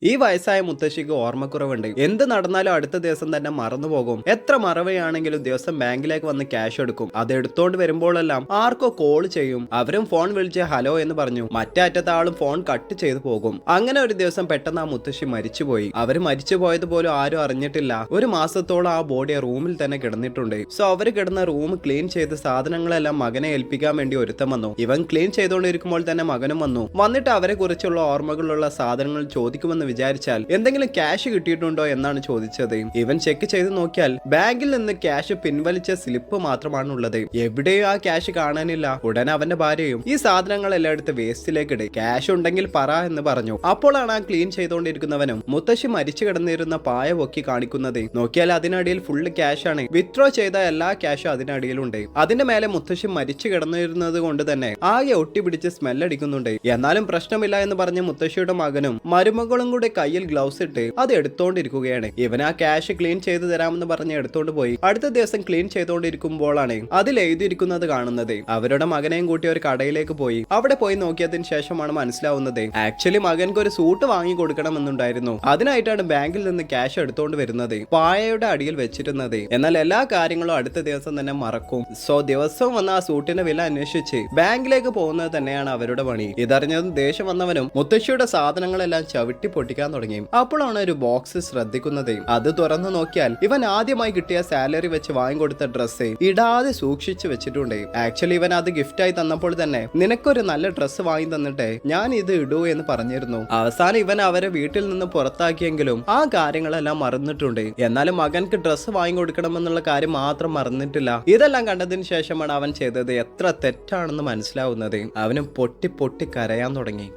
ഈ വയസ്സായ മുത്തശ്ശിക്ക് ഓർമ്മക്കുറവുണ്ട്. എന്ത് നടന്നാലും അടുത്ത ദിവസം തന്നെ മറന്നുപോകും. എത്ര മറവയാണെങ്കിലും ദിവസം ബാങ്കിലേക്ക് വന്ന് ക്യാഷ് എടുക്കും. അത് എടുത്തോണ്ട് വരുമ്പോഴെല്ലാം ആർക്കോ കോൾ ചെയ്യും. അവരും ഫോൺ വിളിച്ച് ഹലോ എന്ന് പറഞ്ഞു മറ്റേ അറ്റത്തെ ആളും ഫോൺ കട്ട് ചെയ്തു പോകും. അങ്ങനെ ഒരു ദിവസം പെട്ടെന്ന് ആ മുത്തശ്ശി മരിച്ചുപോയി. അവര് മരിച്ചു പോയത് പോലും ആരും അറിഞ്ഞിട്ടില്ല. ഒരു മാസത്തോളം ആ ബോഡി റൂമിൽ തന്നെ കിടന്നിട്ടുണ്ട്. സോ അവര് കിടന്ന റൂം ക്ലീൻ ചെയ്ത് സാധനങ്ങളെല്ലാം മകനെ ഏൽപ്പിക്കാൻ വേണ്ടി ഒരുത്തം വന്നു. ഇവൻ ക്ലീൻ ചെയ്തുകൊണ്ടിരിക്കുമ്പോൾ തന്നെ മകനും വന്നിട്ട് അവരെ കുറിച്ചുള്ള ഓർമ്മകളുള്ള സാധനങ്ങൾ ചോദിക്കുമെന്ന് വിചാരിച്ചാൽ എന്തെങ്കിലും ക്യാഷ് കിട്ടിയിട്ടുണ്ടോ എന്നാണ് ചോദിച്ചത്. ഇവൻ ചെക്ക് ചെയ്ത് നോക്കിയാൽ ബാങ്കിൽ നിന്ന് ക്യാഷ് പിൻവലിച്ച സ്ലിപ്പ് മാത്രമാണ് ഉള്ളത്. എവിടെയും ആ ക്യാഷ് കാണാനില്ല. ഉടനെ അവന്റെ ഭാര്യയും ഈ സാധനങ്ങളെല്ലാം എടുത്ത് വേസ്റ്റിലേക്ക് ഇട്, ക്യാഷ് ഉണ്ടെങ്കിൽ പറ എന്ന് പറഞ്ഞു. അപ്പോഴാണ് ആ ക്ലീൻ ചെയ്തുകൊണ്ടിരിക്കുന്നവനും മുത്തശ്ശി മരിച്ചു കിടന്നിരുന്ന പായ പൊക്കി കാണിക്കുന്നത്. നോക്കിയാൽ അതിനടിയിൽ ഫുള്ള് ക്യാഷ് ആണ്. വിത്ഡ്രോ ചെയ്ത എല്ലാ ക്യാഷും അതിനടിയിലുണ്ട്. അതിന്റെ മേലെ മുത്തശ്ശി മരിച്ചു കിടന്നിരുന്നത് കൊണ്ട് തന്നെ ആകെ ഒട്ടിപ്പിടിച്ച് സ്മെല്ലടിക്കുന്നുണ്ട്. എന്നാലും പ്രശ്നമില്ല എന്ന് പറഞ്ഞ് മുത്തശ്ശിയുടെ മകനും മരുമകളും കൂടെ കയ്യിൽ ഗ്ലൗസ് ഇട്ട് അത് എടുത്തോണ്ടിരിക്കുകയാണ്. ഇവൻ ആ ക്യാഷ് ക്ലീൻ ചെയ്ത് തരാമെന്ന് പറഞ്ഞ് എടുത്തോണ്ട് പോയി. അടുത്ത ദിവസം ക്ലീൻ ചെയ്തുകൊണ്ടിരിക്കുമ്പോഴാണ് അതിൽ എഴുതിയിരിക്കുന്നത് കാണുന്നത്. അവരുടെ മകനെയും കൂട്ടി ഒരു കടയിലേക്ക് പോയി. അവിടെ പോയി നോക്കിയതിന് ശേഷമാണ് മനസ്സിലാവുന്നത് ആക്ച്വലി മകൻക്ക് ഒരു സൂട്ട് വാങ്ങി കൊടുക്കണമെന്നുണ്ടായിരുന്നു. അതിനായിട്ടാണ് ബാങ്കിൽ നിന്ന് ക്യാഷ് എടുത്തോണ്ട് വരുന്നത്, പായയുടെ അടിയിൽ വെച്ചിരുന്നത്. എന്നാൽ എല്ലാ കാര്യങ്ങളും അടുത്ത ദിവസം തന്നെ മറക്കും. സോ ദിവസവും വന്ന ആ സൂട്ടിന്റെ വില അന്വേഷിച്ച് ബാങ്കിലേക്ക് പോകുന്നത് തന്നെയാണ് അവരുടെ പണി. ഇതറിഞ്ഞതും ദേഷ്യം വന്നവനും മുത്തശ്ശിയുടെ സാധനങ്ങളെല്ലാം ചവിട്ടി പൊട്ടിക്കാൻ തുടങ്ങി. അപ്പോഴാണ് ഒരു ബോക്സ് ശ്രദ്ധിക്കുന്നത്. അത് തുറന്നു നോക്കിയാൽ ഇവൻ ആദ്യമായി കിട്ടിയ സാലറി വെച്ച് വാങ്ങിക്കൊടുത്ത ഡ്രസ്സ് ഇടാതെ സൂക്ഷിച്ചു വെച്ചിട്ടുണ്ട്. ആക്ച്വലി ഇവൻ അത് ഗിഫ്റ്റായി തന്നപ്പോൾ തന്നെ നിനക്കൊരു നല്ല ഡ്രസ്സ് വാങ്ങി തന്നിട്ട് ഞാൻ ഇത് ഇടൂ എന്ന് പറഞ്ഞിരുന്നു. അവസാനം ഇവൻ അവരെ വീട്ടിൽ നിന്ന് പുറത്താക്കിയെങ്കിലും ആ കാര്യങ്ങളെല്ലാം മറന്നിട്ടുണ്ട്. എന്നാലും മകൻക്ക് ഡ്രസ്സ് വാങ്ങിക്കൊടുക്കണമെന്നുള്ള കാര്യം മാത്രം മറന്നിട്ടില്ല. ഇതെല്ലാം കണ്ടതിന് ശേഷമാണ് അവൻ ചെയ്തത് എത്ര തെറ്റാണെന്ന് മനസ്സിലാവുന്നത്. അവനും പൊട്ടി പൊട്ടി കരയാൻ തുടങ്ങി.